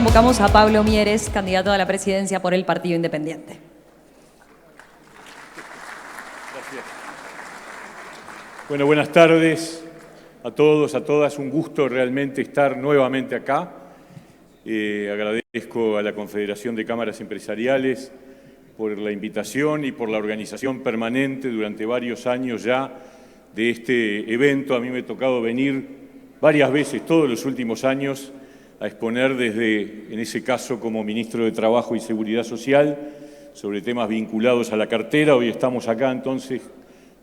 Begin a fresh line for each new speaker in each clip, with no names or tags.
convocamos a Pablo Mieres, candidato a la presidencia por el Partido Independiente.
Gracias. Bueno, buenas tardes a todos, a todas. Un gusto realmente estar nuevamente acá. Agradezco a la Confederación de Cámaras Empresariales por la invitación y por la organización permanente durante varios años ya de este evento. A mí me ha tocado venir varias veces, todos los últimos años, a exponer desde, en ese caso, como Ministro de Trabajo y Seguridad Social, sobre temas vinculados a la cartera. Hoy estamos acá, entonces,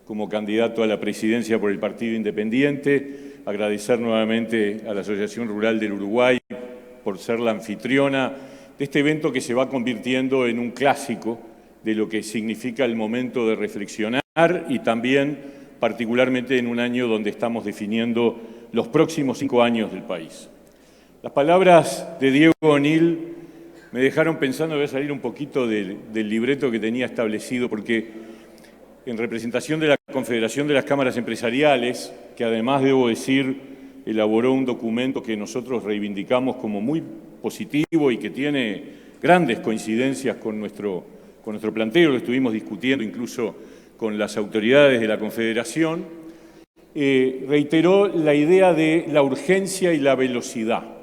como candidato a la presidencia por el Partido Independiente. Agradecer nuevamente a la Asociación Rural del Uruguay por ser la anfitriona de este evento que se va convirtiendo en un clásico de lo que significa el momento de reflexionar y también, particularmente, en un año donde estamos definiendo los próximos 5 años del país. Las palabras de Diego O'Neill me dejaron pensando, voy a salir un poquito del libreto que tenía establecido, porque en representación de la Confederación de las Cámaras Empresariales, que además, debo decir, elaboró un documento que nosotros reivindicamos como muy positivo y que tiene grandes coincidencias con nuestro planteo, lo estuvimos discutiendo incluso con las autoridades de la Confederación, reiteró la idea de la urgencia y la velocidad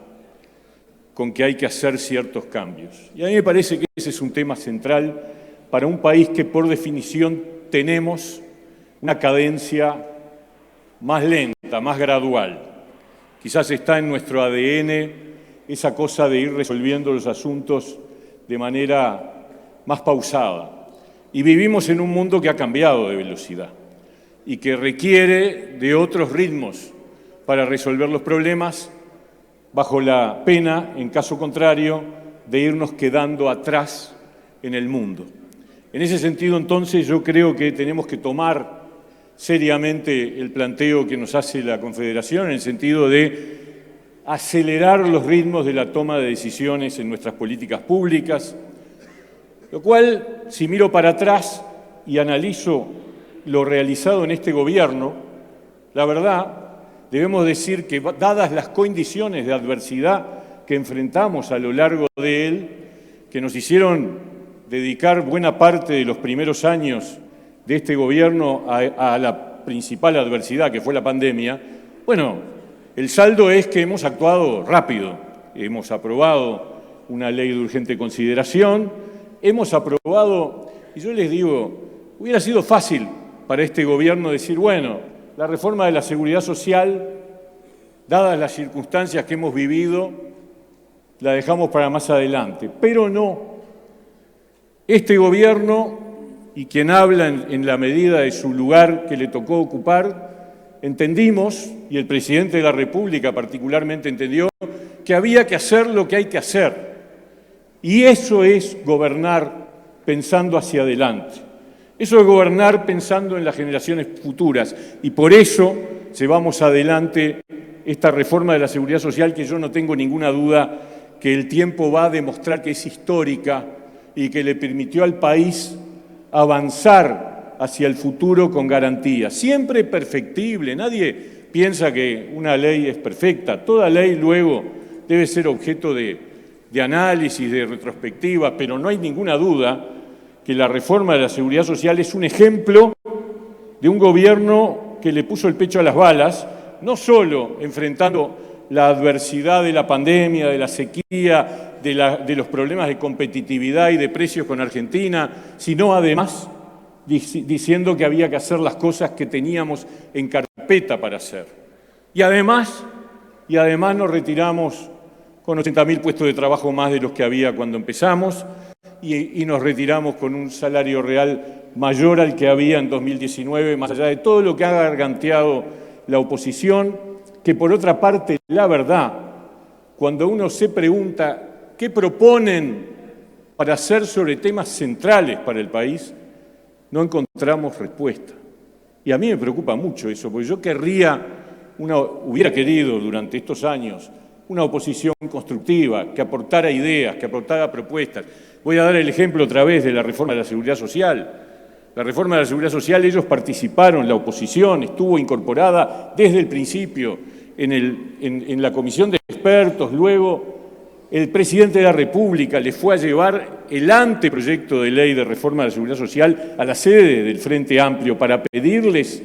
con que hay que hacer ciertos cambios. Y a mí me parece que ese es un tema central para un país que, por definición, tenemos una cadencia más lenta, más gradual. Quizás está en nuestro ADN esa cosa de ir resolviendo los asuntos de manera más pausada. Y vivimos en un mundo que ha cambiado de velocidad y que requiere de otros ritmos para resolver los problemas, bajo la pena, en caso contrario, de irnos quedando atrás en el mundo. En ese sentido, entonces, yo creo que tenemos que tomar seriamente el planteo que nos hace la Confederación en el sentido de acelerar los ritmos de la toma de decisiones en nuestras políticas públicas, lo cual, si miro para atrás y analizo lo realizado en este gobierno, la verdad, debemos decir que, dadas las condiciones de adversidad que enfrentamos a lo largo de él, que nos hicieron dedicar buena parte de los primeros años de este gobierno a la principal adversidad, que fue la pandemia, bueno, el saldo es que hemos actuado rápido. Hemos aprobado una ley de urgente consideración, hemos aprobado, y yo les digo, hubiera sido fácil para este gobierno decir, bueno, la reforma de la seguridad social, dadas las circunstancias que hemos vivido, la dejamos para más adelante. Pero no. Este gobierno, y quien habla en la medida de su lugar que le tocó ocupar, entendimos, y el presidente de la República particularmente entendió, que había que hacer lo que hay que hacer. Y eso es gobernar pensando hacia adelante. Eso es gobernar pensando en las generaciones futuras. Y por eso llevamos adelante esta reforma de la seguridad social, que yo no tengo ninguna duda que el tiempo va a demostrar que es histórica y que le permitió al país avanzar hacia el futuro con garantía. Siempre perfectible. Nadie piensa que una ley es perfecta. Toda ley luego debe ser objeto de análisis, de retrospectiva, pero no hay ninguna duda que la reforma de la seguridad social es un ejemplo de un gobierno que le puso el pecho a las balas, no solo enfrentando la adversidad de la pandemia, de la sequía, de los problemas de competitividad y de precios con Argentina, sino además diciendo que había que hacer las cosas que teníamos en carpeta para hacer. Y además nos retiramos con 80.000 puestos de trabajo más de los que había cuando empezamos, y nos retiramos con un salario real mayor al que había en 2019, más allá de todo lo que ha garganteado la oposición, que por otra parte, la verdad, cuando uno se pregunta qué proponen para hacer sobre temas centrales para el país, no encontramos respuesta. Y a mí me preocupa mucho eso, porque yo hubiera querido durante estos años una oposición constructiva, que aportara ideas, que aportara propuestas. Voy a dar el ejemplo otra vez de la reforma de la seguridad social. La reforma de la seguridad social, ellos participaron, la oposición estuvo incorporada desde el principio en la comisión de expertos, luego el presidente de la República le fue a llevar el anteproyecto de ley de reforma de la Seguridad Social a la sede del Frente Amplio para pedirles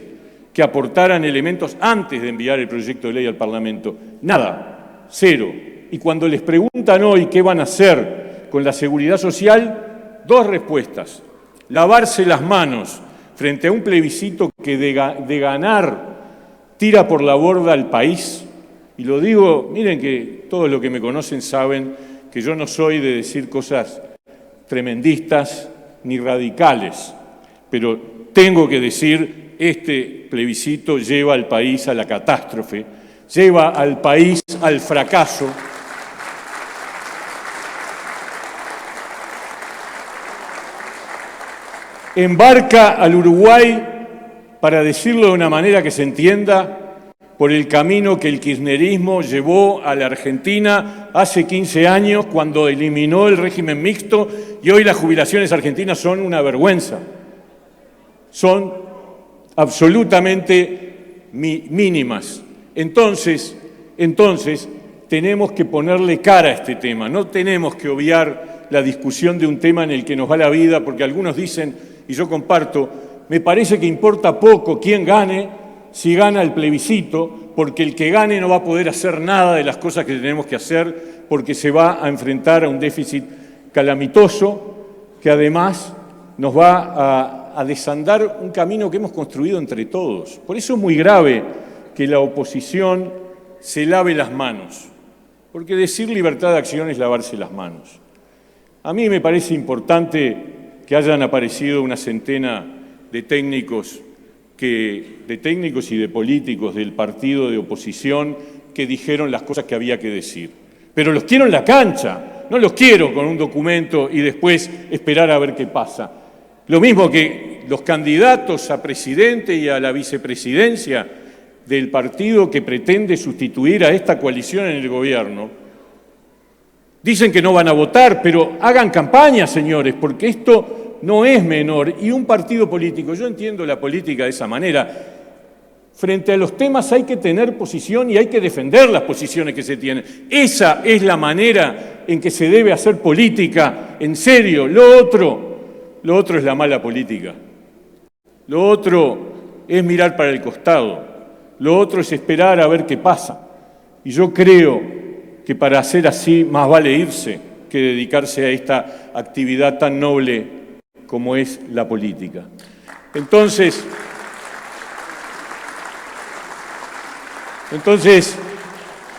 que aportaran elementos antes de enviar el proyecto de ley al Parlamento. Nada, cero. Y cuando les preguntan hoy qué van a hacer con la seguridad social, dos respuestas. Lavarse las manos frente a un plebiscito que de ganar tira por la borda al país. Y lo digo, miren que todos los que me conocen saben que yo no soy de decir cosas tremendistas ni radicales, pero tengo que decir, este plebiscito lleva al país a la catástrofe, lleva al país al fracaso. Embarca al Uruguay, para decirlo de una manera que se entienda, por el camino que el kirchnerismo llevó a la Argentina hace 15 años cuando eliminó el régimen mixto, y hoy las jubilaciones argentinas son una vergüenza. Son absolutamente mínimas. Entonces, tenemos que ponerle cara a este tema. No tenemos que obviar la discusión de un tema en el que nos va la vida, porque algunos dicen, y yo comparto, me parece que importa poco quién gane, si gana el plebiscito, porque el que gane no va a poder hacer nada de las cosas que tenemos que hacer, porque se va a enfrentar a un déficit calamitoso que además nos va a desandar un camino que hemos construido entre todos. Por eso es muy grave que la oposición se lave las manos, porque decir libertad de acción es lavarse las manos. A mí me parece importante que hayan aparecido una centena de técnicos y de políticos del partido de oposición que dijeron las cosas que había que decir. Pero los quiero en la cancha, no los quiero con un documento y después esperar a ver qué pasa. Lo mismo que los candidatos a presidente y a la vicepresidencia del partido que pretende sustituir a esta coalición en el gobierno, dicen que no van a votar, pero hagan campaña, señores, porque esto no es menor. Y un partido político, yo entiendo la política de esa manera, frente a los temas hay que tener posición y hay que defender las posiciones que se tienen. Esa es la manera en que se debe hacer política, en serio. Lo otro es la mala política. Lo otro es mirar para el costado. Lo otro es esperar a ver qué pasa. Y yo creo que para hacer así más vale irse que dedicarse a esta actividad tan noble como es la política. Entonces,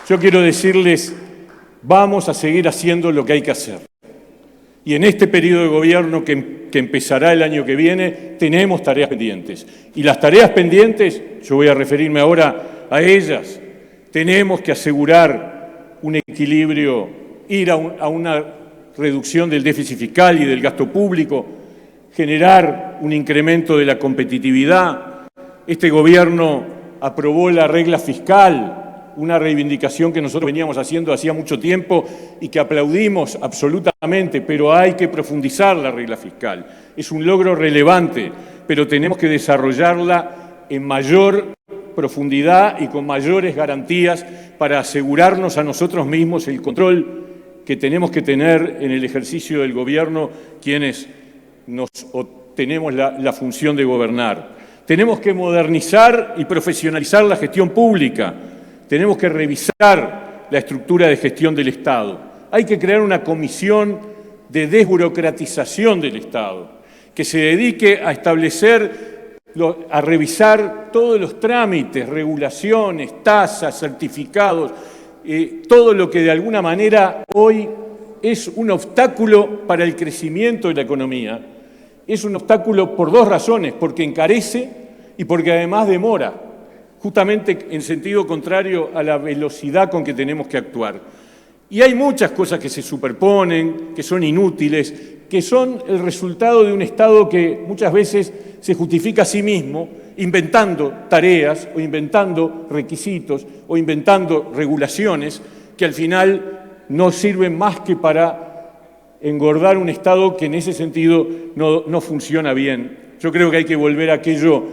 yo quiero decirles, vamos a seguir haciendo lo que hay que hacer. Y en este periodo de gobierno que empezará el año que viene, tenemos tareas pendientes. Y las tareas pendientes, yo voy a referirme ahora a ellas, tenemos que asegurar un equilibrio, ir a una reducción del déficit fiscal y del gasto público, generar un incremento de la competitividad. Este gobierno aprobó la regla fiscal, una reivindicación que nosotros veníamos haciendo hacía mucho tiempo y que aplaudimos absolutamente, pero hay que profundizar la regla fiscal. Es un logro relevante, pero tenemos que desarrollarla en mayor profundidad y con mayores garantías para asegurarnos a nosotros mismos el control que tenemos que tener en el ejercicio del gobierno quienes tenemos la función de gobernar. Tenemos que modernizar y profesionalizar la gestión pública. Tenemos que revisar la estructura de gestión del Estado. Hay que crear una comisión de desburocratización del Estado que se dedique a a revisar todos los trámites, regulaciones, tasas, certificados, todo lo que de alguna manera hoy es un obstáculo para el crecimiento de la economía. Es un obstáculo por dos razones, porque encarece y porque además demora, justamente en sentido contrario a la velocidad con que tenemos que actuar. Y hay muchas cosas que se superponen, que son inútiles, que son el resultado de un Estado que muchas veces se justifica a sí mismo, inventando tareas o inventando requisitos o inventando regulaciones que al final no sirven más que para engordar un Estado que en ese sentido no funciona bien. Yo creo que hay que volver a aquello,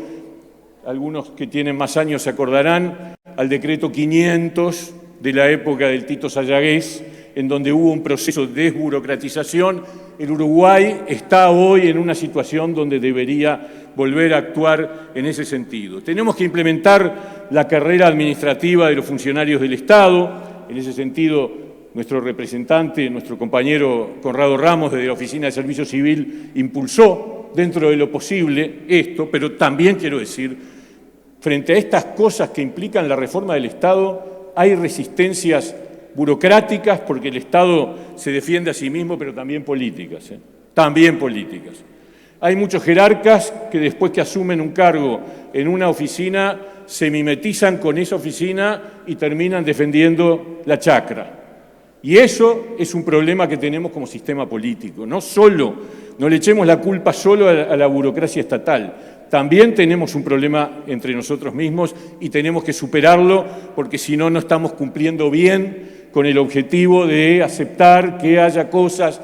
algunos que tienen más años se acordarán, al decreto 500 de la época del Tito Sallagués, en donde hubo un proceso de desburocratización, el Uruguay está hoy en una situación donde debería volver a actuar en ese sentido. Tenemos que implementar la carrera administrativa de los funcionarios del Estado. En ese sentido, nuestro representante, nuestro compañero Conrado Ramos, desde la Oficina de Servicio Civil, impulsó dentro de lo posible esto, pero también quiero decir, frente a estas cosas que implican la reforma del Estado, hay resistencias burocráticas, porque el Estado se defiende a sí mismo, pero también políticas, también políticas. Hay muchos jerarcas que después que asumen un cargo en una oficina, se mimetizan con esa oficina y terminan defendiendo la chacra. Y eso es un problema que tenemos como sistema político. No le echemos la culpa solo a la burocracia estatal. También tenemos un problema entre nosotros mismos y tenemos que superarlo, porque si no, no estamos cumpliendo bien con el objetivo de aceptar que haya cosas,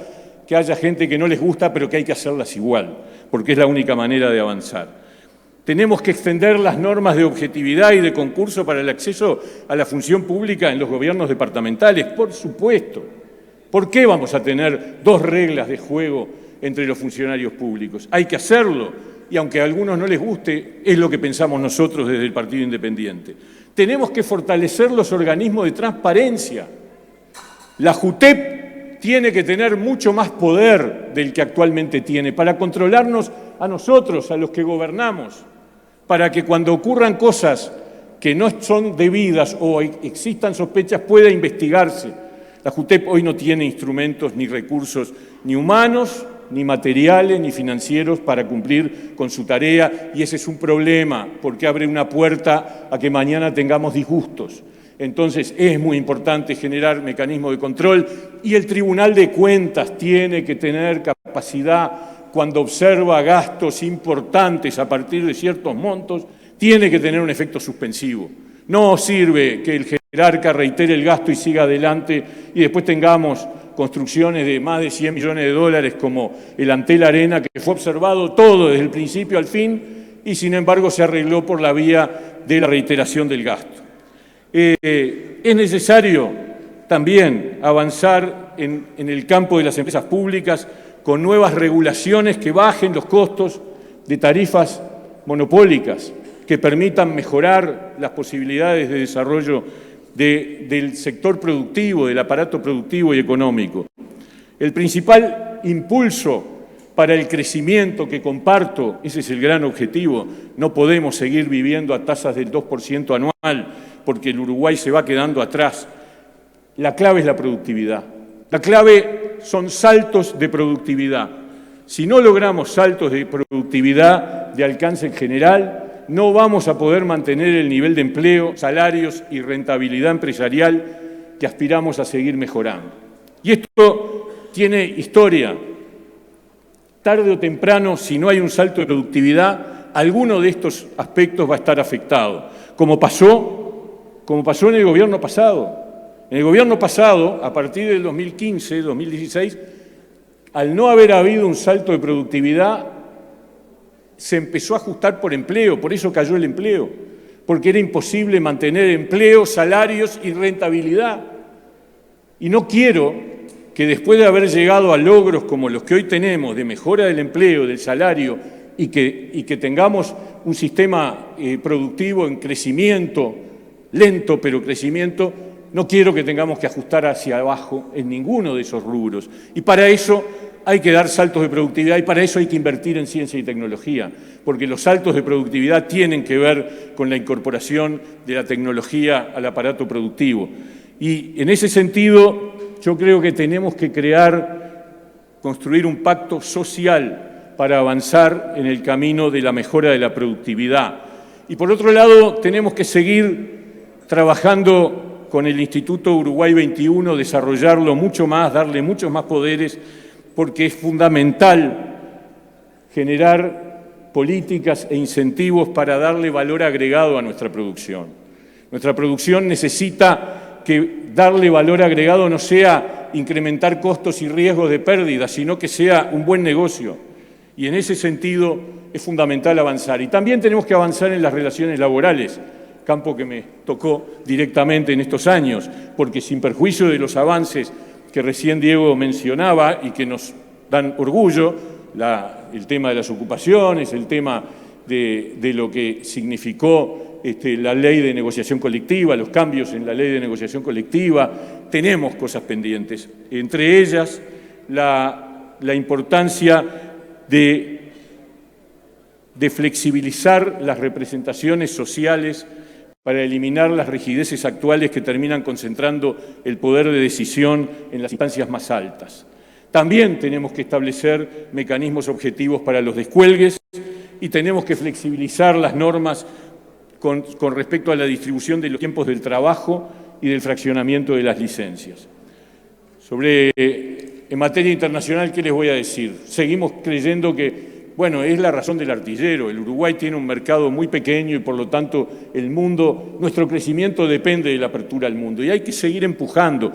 que haya gente que no les gusta, pero que hay que hacerlas igual, porque es la única manera de avanzar. Tenemos que extender las normas de objetividad y de concurso para el acceso a la función pública en los gobiernos departamentales, por supuesto. ¿Por qué vamos a tener dos reglas de juego entre los funcionarios públicos? Hay que hacerlo, y aunque a algunos no les guste, es lo que pensamos nosotros desde el Partido Independiente. Tenemos que fortalecer los organismos de transparencia. La JUTEP tiene que tener mucho más poder del que actualmente tiene para controlarnos a nosotros, a los que gobernamos, para que cuando ocurran cosas que no son debidas o existan sospechas pueda investigarse. La JUTEP hoy no tiene instrumentos ni recursos ni humanos, ni materiales, ni financieros para cumplir con su tarea, y ese es un problema, porque abre una puerta a que mañana tengamos disgustos. Entonces es muy importante generar mecanismos de control, y el Tribunal de Cuentas tiene que tener capacidad, cuando observa gastos importantes a partir de ciertos montos, tiene que tener un efecto suspensivo. No sirve que el jerarca reitere el gasto y siga adelante y después tengamos construcciones de más de 100 millones de dólares como el Antel Arena, que fue observado todo desde el principio al fin y sin embargo se arregló por la vía de la reiteración del gasto. Es necesario también avanzar en el campo de las empresas públicas con nuevas regulaciones que bajen los costos de tarifas monopólicas, que permitan mejorar las posibilidades de desarrollo del sector productivo, del aparato productivo y económico. El principal impulso para el crecimiento que comparto, ese es el gran objetivo, no podemos seguir viviendo a tasas del 2% anual, porque el Uruguay se va quedando atrás. La clave es la productividad. La clave son saltos de productividad. Si no logramos saltos de productividad de alcance en general, no vamos a poder mantener el nivel de empleo, salarios y rentabilidad empresarial que aspiramos a seguir mejorando. Y esto tiene historia. Tarde o temprano, si no hay un salto de productividad, alguno de estos aspectos va a estar afectado, como pasó en el gobierno pasado. En el gobierno pasado, a partir del 2015, 2016, al no haber habido un salto de productividad, se empezó a ajustar por empleo, por eso cayó el empleo, porque era imposible mantener empleo, salarios y rentabilidad. Y no quiero que después de haber llegado a logros como los que hoy tenemos, de mejora del empleo, del salario, y que tengamos un sistema productivo en crecimiento, lento pero crecimiento, no quiero que tengamos que ajustar hacia abajo en ninguno de esos rubros. Y para eso hay que dar saltos de productividad y para eso hay que invertir en ciencia y tecnología, porque los saltos de productividad tienen que ver con la incorporación de la tecnología al aparato productivo. Y en ese sentido, yo creo que tenemos que construir un pacto social para avanzar en el camino de la mejora de la productividad. Y por otro lado, tenemos que seguir trabajando con el Instituto Uruguay 21, desarrollarlo mucho más, darle muchos más poderes, porque es fundamental generar políticas e incentivos para darle valor agregado a nuestra producción. Nuestra producción necesita que darle valor agregado no sea incrementar costos y riesgos de pérdida, sino que sea un buen negocio. Y en ese sentido es fundamental avanzar. Y también tenemos que avanzar en las relaciones laborales, campo que me tocó directamente en estos años, porque sin perjuicio de los avances que recién Diego mencionaba y que nos dan orgullo, el tema de las ocupaciones, el tema de lo que significó la ley de negociación colectiva, los cambios en la ley de negociación colectiva. Tenemos cosas pendientes, entre ellas la importancia de flexibilizar las representaciones sociales para eliminar las rigideces actuales que terminan concentrando el poder de decisión en las instancias más altas. También tenemos que establecer mecanismos objetivos para los descuelgues y tenemos que flexibilizar las normas con respecto a la distribución de los tiempos del trabajo y del fraccionamiento de las licencias. En materia internacional, ¿qué les voy a decir? Seguimos creyendo que, bueno, es la razón del artillero. El Uruguay tiene un mercado muy pequeño y, por lo tanto, nuestro crecimiento depende de la apertura al mundo. Y hay que seguir empujando.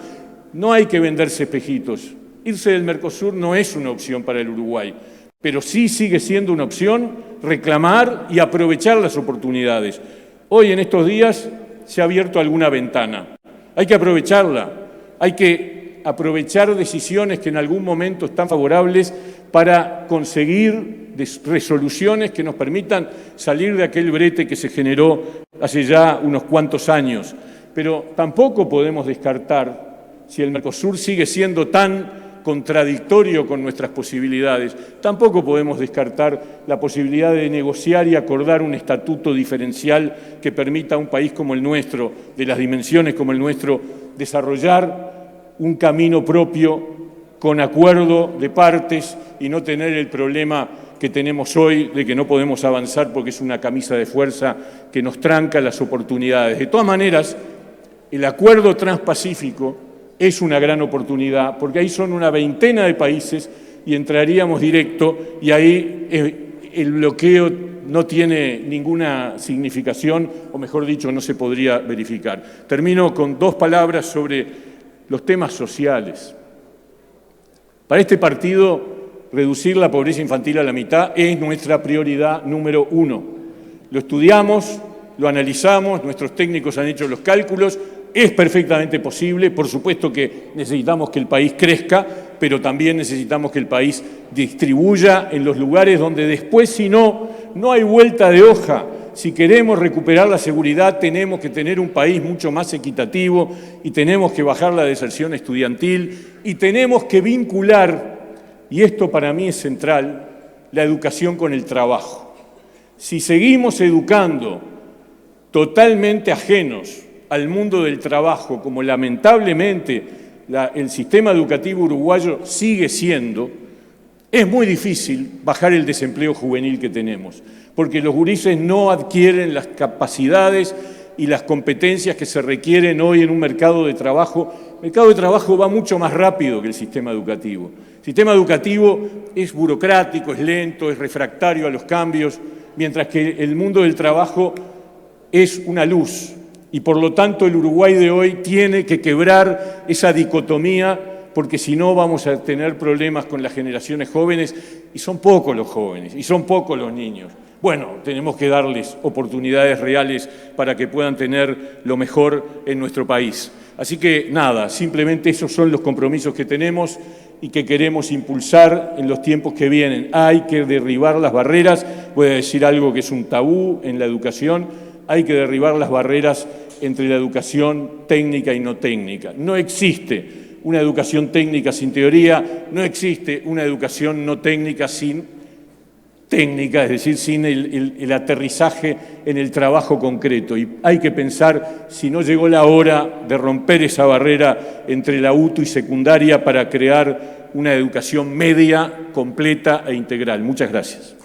No hay que venderse espejitos. Irse del Mercosur no es una opción para el Uruguay, pero sí sigue siendo una opción reclamar y aprovechar las oportunidades. Hoy, en estos días, se ha abierto alguna ventana. Hay que aprovecharla. Hay que aprovechar decisiones que en algún momento están favorables para conseguir resoluciones que nos permitan salir de aquel brete que se generó hace ya unos cuantos años. Pero tampoco podemos descartar, si el Mercosur sigue siendo tan contradictorio con nuestras posibilidades, tampoco podemos descartar la posibilidad de negociar y acordar un estatuto diferencial que permita a un país como el nuestro, de las dimensiones como el nuestro, desarrollar un camino propio con acuerdo de partes y no tener el problema que tenemos hoy de que no podemos avanzar porque es una camisa de fuerza que nos tranca las oportunidades. De todas maneras, el acuerdo transpacífico es una gran oportunidad porque ahí son una veintena de países y entraríamos directo y ahí el bloqueo no tiene ninguna significación, o mejor dicho, no se podría verificar. Termino con 2 palabras sobre los temas sociales. Para este partido, reducir la pobreza infantil a la mitad es nuestra prioridad número 1. Lo estudiamos, lo analizamos, nuestros técnicos han hecho los cálculos, es perfectamente posible. Por supuesto que necesitamos que el país crezca, pero también necesitamos que el país distribuya en los lugares donde después, si no hay vuelta de hoja. Si queremos recuperar la seguridad, tenemos que tener un país mucho más equitativo y tenemos que bajar la deserción estudiantil y tenemos que vincular, y esto para mí es central, la educación con el trabajo. Si seguimos educando totalmente ajenos al mundo del trabajo, como lamentablemente el sistema educativo uruguayo sigue siendo, es muy difícil bajar el desempleo juvenil que tenemos, porque los gurises no adquieren las capacidades y las competencias que se requieren hoy en un mercado de trabajo. El mercado de trabajo va mucho más rápido que el sistema educativo. El sistema educativo es burocrático, es lento, es refractario a los cambios, mientras que el mundo del trabajo es una luz. Y por lo tanto el Uruguay de hoy tiene que quebrar esa dicotomía, porque si no vamos a tener problemas con las generaciones jóvenes, y son pocos los jóvenes, y son pocos los niños. Bueno, tenemos que darles oportunidades reales para que puedan tener lo mejor en nuestro país. Así que nada, simplemente esos son los compromisos que tenemos y que queremos impulsar en los tiempos que vienen. Hay que derribar las barreras, voy a decir algo que es un tabú en la educación, hay que derribar las barreras entre la educación técnica y no técnica. No existe una educación técnica sin teoría, no existe una educación no técnica sin técnica, es decir, sin el aterrizaje en el trabajo concreto. Y hay que pensar si no llegó la hora de romper esa barrera entre la UTU y secundaria para crear una educación media, completa e integral. Muchas gracias.